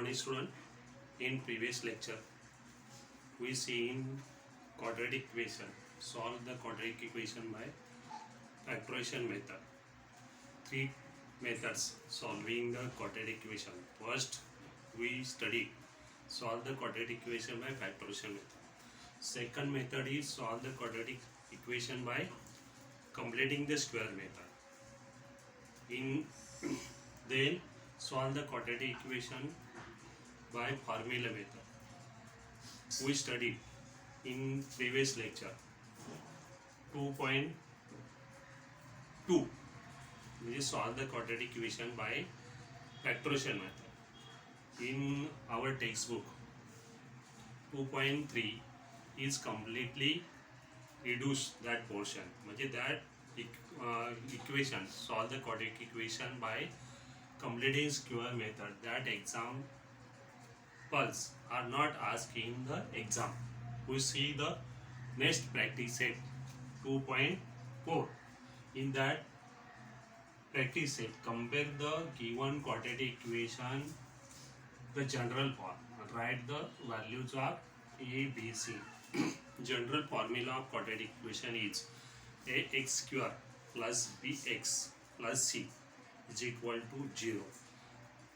morning, student. In previous lecture, we see in quadratic equation. Solve the quadratic equation by factorization method. Three methods solving the quadratic equation. First, we study solve the quadratic equation by factorization method. Second method is solve the quadratic equation by completing the square method. In then solve the quadratic equation by formula method. We studied in previous lecture 2.2, which is solve the quadratic equation by factorization method. In our textbook 2.3 is completely reduced that portion, म्हणजे that equation solve the quadratic equation by completing square method. That examples are not asked in the exam. We see the next practice set 2.4. In that practice set, compare the given quadratic equation, the general form. Write the values of A, B, C. General formula of quadratic equation is ax square plus bx plus c is equal to 0.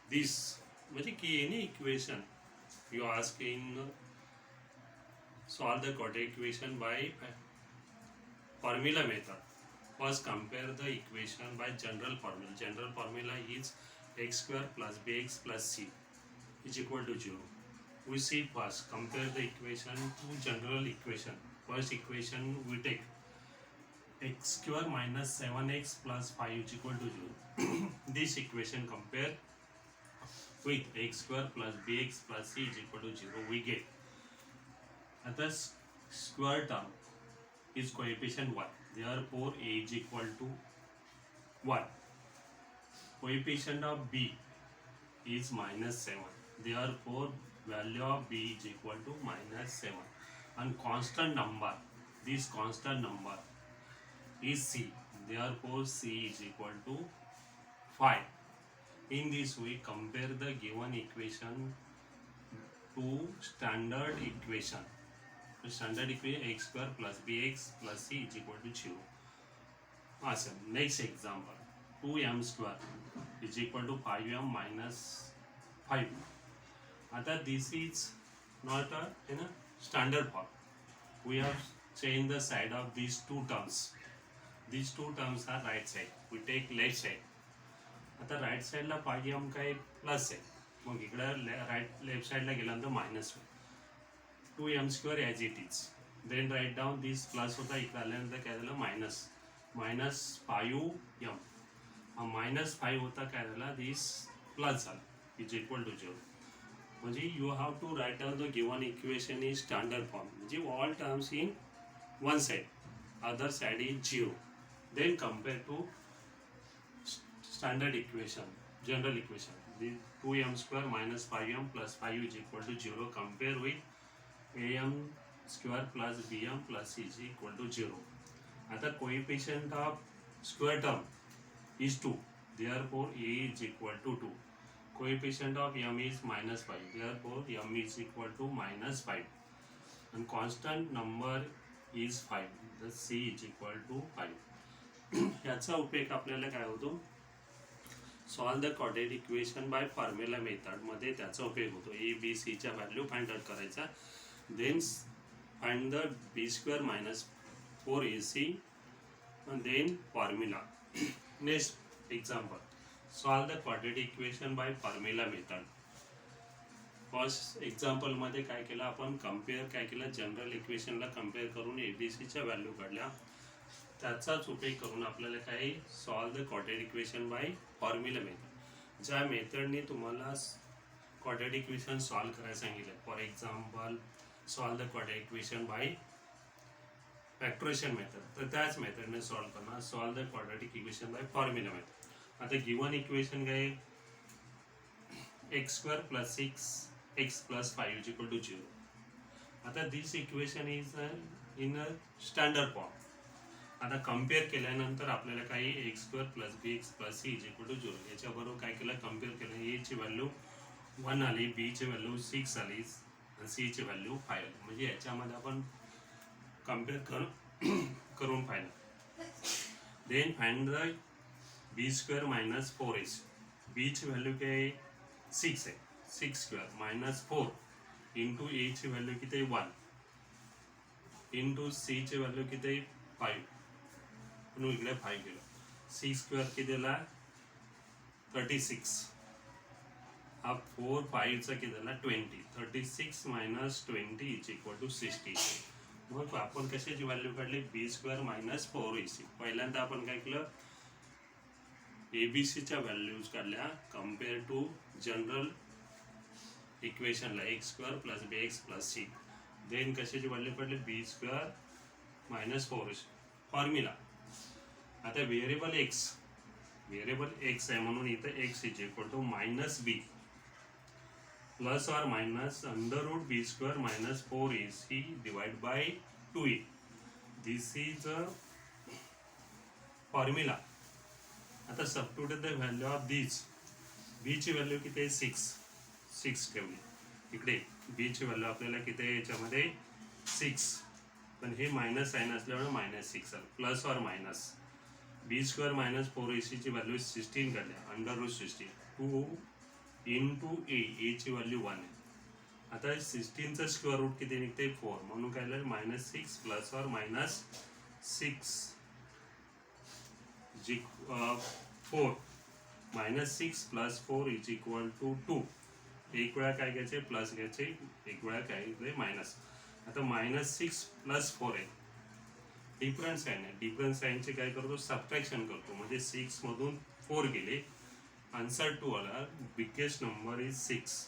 This म्हणजे की any equation you ask in solve the quadratic equation by formula method. First compare the equation by general formula. General formula is x square plus bx plus c is equal to 0. We see first compare the equation to general equation. First equation we take x square minus 7x plus 5 is equal to 0. This equation compare with x square plus bx plus c is equal to 0. We get at the square term is coefficient 1. Therefore a is equal to 1. Coefficient of b is minus 7. Therefore value of b is equal to minus 7. And constant number, this constant number is c. Therefore c is equal to 5. In this we compare the given equation to standard equation. The standard equation x square plus bx plus c is equal to 0. Awesome. Next example 2m square is equal to 5m minus 5. आता this is not a standard form. We have changed the side of these two terms. These two terms are right side. We take left side. आता right साईडला 5m काय plus आहे, मग इकडं left साईडला गेल्यानंतर minus होईल. 2m square as it is. Then write down this plus होता, इकडे आल्यानंतर काय झालं मायनस 5m. हा -5 होता काय झाला, दिस प्लस झाला इज इक्वल टू 0. म्हणजे you have to write down the given equation in standard form, म्हणजे all terms in one side, other side is 0. Then compare to standard equation, general equation, the 2m square minus 5m plus 5 is equal to 0. Compare with am square plus bm plus c is equal to 0. आता coefficient of square term is 2. Therefore a is equal to 2. Coefficient of m is minus 5. Therefore m is equal to minus 5. And constant number is 5. The c is equal to 5. याचा उपयोग आपल्याला काय होतो, solve the quadratic equation by formula method मध्ये त्याचा उपयोग होतो. A B सीच्या व्हॅल्यू फाइंड आउट करायचा. Then find the B square minus 4ac then formula. Next example solve the quadratic equation by formula method. First एक्झाम्पलमध्ये काय केलं आपण, कम्पेअर काय केलं, जनरल इक्वेशनला कम्पेअर करून एबीसीच्या व्हॅल्यू काढल्या. त्याचाच उपयोग करून आपल्याला काय solve the quadratic equation by formula method. ज्या मेथडने तुम्हाला क्वाड्रेटिक इक्वेशन सॉल्व करायला सांगितलं, for example solve the quadratic equation by factorisation method, तर त्याच मेथडने सॉल्व करणार solve the quadratic equation by formula method. आता गिवन इक्वेशन काय, X square plus 6x plus 5 is equal to 0. आता this equation is in a standard form. आता compare केल्यानंतर आपल्याला काही X square plus B x plus c is equal to 0 याच्याबरोबर काय केलं, कम्पेअर केलं, एची व्हॅल्यू 1 आली, बी ची व्हॅल्यू 6 आली आणि सी ची व्हॅल्यू 5 आली. म्हणजे याच्यामध्ये आपण कम्पेअर करून final. Then find the B square minus 4ac. B ची व्हॅल्यू काय आहे 6 आहे, 6 स्क्वेअर मायनस 4 इंटू ए ची व्हॅल्यू किती आहे 1 इंटू सी ची व्हॅल्यू किती आहे 5. म्हणून इकडे 5 केलं. 6 स्क्वेअर किती दिला 36. हा 4 5 चा किती झाला 20. 36 मायनस 20 इज इक्वल टू 60. मग आपण कशाची व्हॅल्यू काढली बी स्क्वेअर मायनस 4ac. पहिल्यांदा आपण काय केलं एबीसीच्या व्हॅल्यूज काढल्या कम्पेअर टू जनरल इक्वेशनला एक्स स्क्वेअर प्लस बी एक्स प्लस सी. देन कशाची व्हॅल्यू काढली B square minus 4ac formula. आता व्हेरिएबल एक्स आहे म्हणून इथं X is equal to minus B plus और minus under root B square minus 4ac divide by 2a. This is a formula. आता substitute the value of this. B ची value किती आहे 6 ठेवली इकडे. बी ची व्हॅल्यू आपल्याला किती आहे याच्यामध्ये 6, पण हे मायनस साइन असल्यामुळे मायनस 6 आलं. Plus or minus B square minus 4ac ची व्हॅल्यू 16 काढल्या अंडर रूट 16 2 इंटू ए ची व्हॅल्यू 1 आहे. आता 16चं स्क्वेअर रूट किती निघते 4 म्हणून काय झालं मायनस 6 प्लस और minus 6 4 minus 6 plus 4 is equal to 2. एक वेळा काय घ्यायचे प्लस घ्यायचे, एक वेळा काय घेतले मायनस. आता मायनस 6 प्लस 4 आहे, डिफरन्स साइन आहे. डिफरन्स साइनचे काय करतो सबट्रॅक्शन करतो. म्हणजे 6 मधून 4 गेले, आन्सर 2 आला. Biggest number is 6.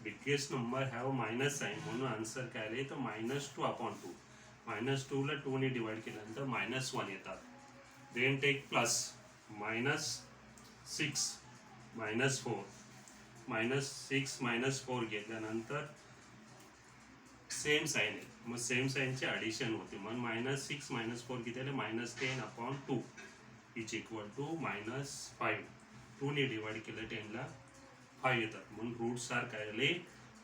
Biggest number have minus sign म्हणून आन्सर काय आले तर -2/2. -2 ला 2 ने डिवाइड केल्यानंतर -1 येतात. देन टेक प्लस -6 -4 -6 -4 घेतल्यानंतर सेम साइन आहे, मग सेम साइनचे ॲडिशन होते. मग -6 -4 किती आले -10/2 इज इक्वल टू -5. 2 ने डिवाइड केलं 10 ला 5 येतात. म्हणून रूट्स आर काय आले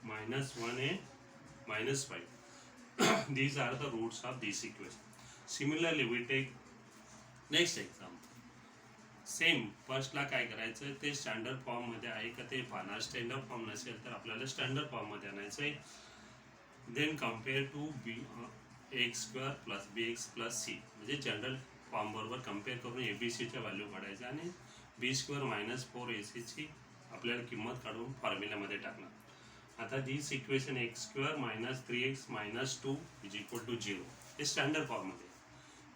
-1 and -5. These are the roots of this equation. Similarly we take next example. Same फर्स्टला काय करायचं ते स्टँडर्ड फॉर्म मध्ये आहे का ते पाहणार. स्टँडर्ड फॉर्म नसेल तर आपल्याला स्टँडर्ड फॉर्म मध्ये आणायचं आहे. Then compare to b x square plus B x plus c. म्हणजे जनरल फॉर्म बरोबर कम्पेअर करून एबीसीच्या व्हॅल्यू काढायच्या आणि बी स्क्वेअर मायनस 4ac ची आपल्याला किंमत काढून फॉर्म्युल्यामध्ये टाकणार. आता this equation x square minus 3x minus 2 is equal to 0 हे स्टँडर्ड फॉर्ममध्ये,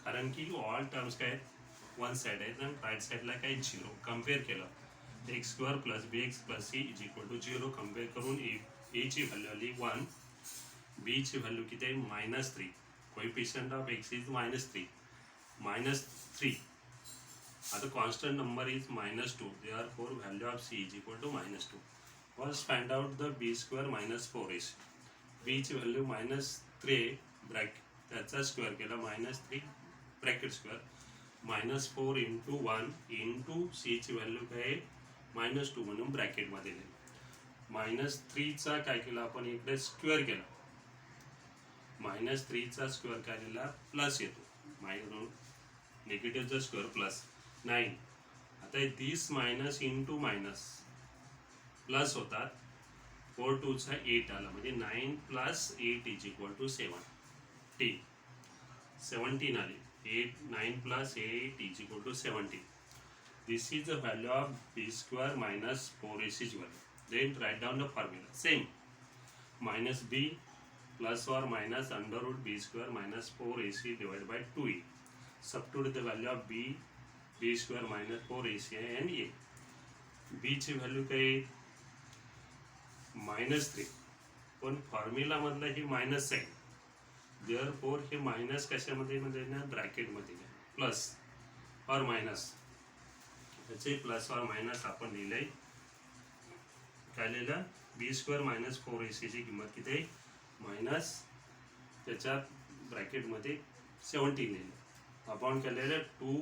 कारण की ऑल टर्म्स काय वन साइड आहेत आणि राईट साईडला काय 0. कम्पेअर केलं x square plus B x plus c is equal to 0. Compare करून ए ची व्हॅल्यू आली 1, बी ची व्हॅल्यू किती आहे -3. Coefficient of x is -3. आता constant number is -2. Therefore value of c is equal to -2. First find out the B square minus 4ac. B ची value -3 bracket त्याचा square केला -3 bracket square -4 into 1 into c ची value काय आहे -2 म्हणून ब्रॅकेटमध्ये लिहिलं. -3चा काय केला आपण इकडे स्क्वेअर केला. -3चा स्क्वेअर काय लिहिला प्लस येतो. निगेटिव्हचा स्क्वेअर प्लस 9. आता दिस मायनस इंटू मायनस प्लस होतात. 4 2चा 8 आला म्हणजे 9 प्लस 8 इज इक्वल टू 17. 17 आली. 9 plus 8 is equal to 17. This is the value of b square minus 4ac's value. Then write down the formula. Same. Minus b plus or minus under root b square minus 4ac divided by 2a. Substitute the value of b square minus 4ac and a. b ची value काय -3, पण formula मधला ही minus sign. Therefore हे minus कशामध्ये म्हणजे ना ब्रॅकेटमध्ये plus or minus. त्याचे plus or minus आपण लिहिलंय काय लिहिलं बी स्क्वेअर मायनस 4ac ची किंमत किती आहे मायनस त्याच्या ब्रॅकेटमध्ये 17 लिहिलं. आपण केलेलं 2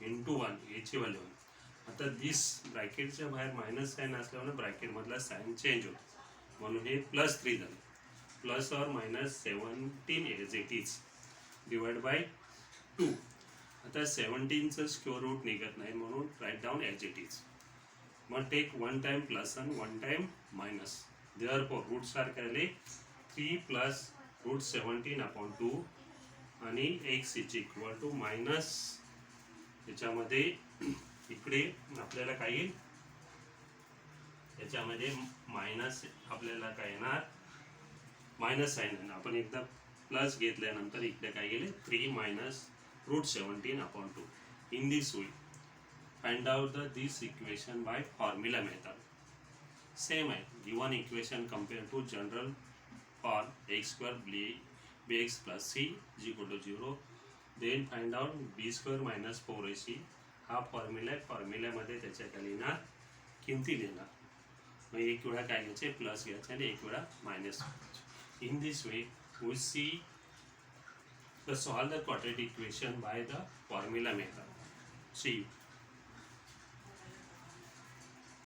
इंटू 1 याची व्हॅल्यू. आता दिस ब्रॅकेटच्या बाहेर मायनस साईन असल्यामुळे ब्रॅकेटमधला साईन चेंज होतो, म्हणून हे +3 झालं. Plus or minus 17 as it is divide by 2. आता 17चं स्क्वेअर रूट निघत नाही, म्हणून write down as it is. मग टेक 1 टाइम प्लस आणि 1 time minus. Therefore roots are काय आले 3 प्लस रूट 17/2 आणि x is equal to minus, याच्यामध्ये इकडे आपल्याला काय येईल, याच्यामध्ये मायनस आपल्याला काय येणार, मायनस साईन आहे. आपण एकदा प्लस घेतल्यानंतर इकडे काय गेले 3 minus root 17/2. In this way find out this equation by formula method. Same है, given equation compared to general form x square bx plus c is equal to 0. Then find out b square minus 4ac. हा formula आहे, फॉर्म्युल्यामध्ये त्याच्या खाली ना किमती देणार. मग एक वेळा काय घ्यायचे प्लस घ्यायचे आणि एक वेळा minus. In this way we see the solve the quadratic equation by the formula method. See you.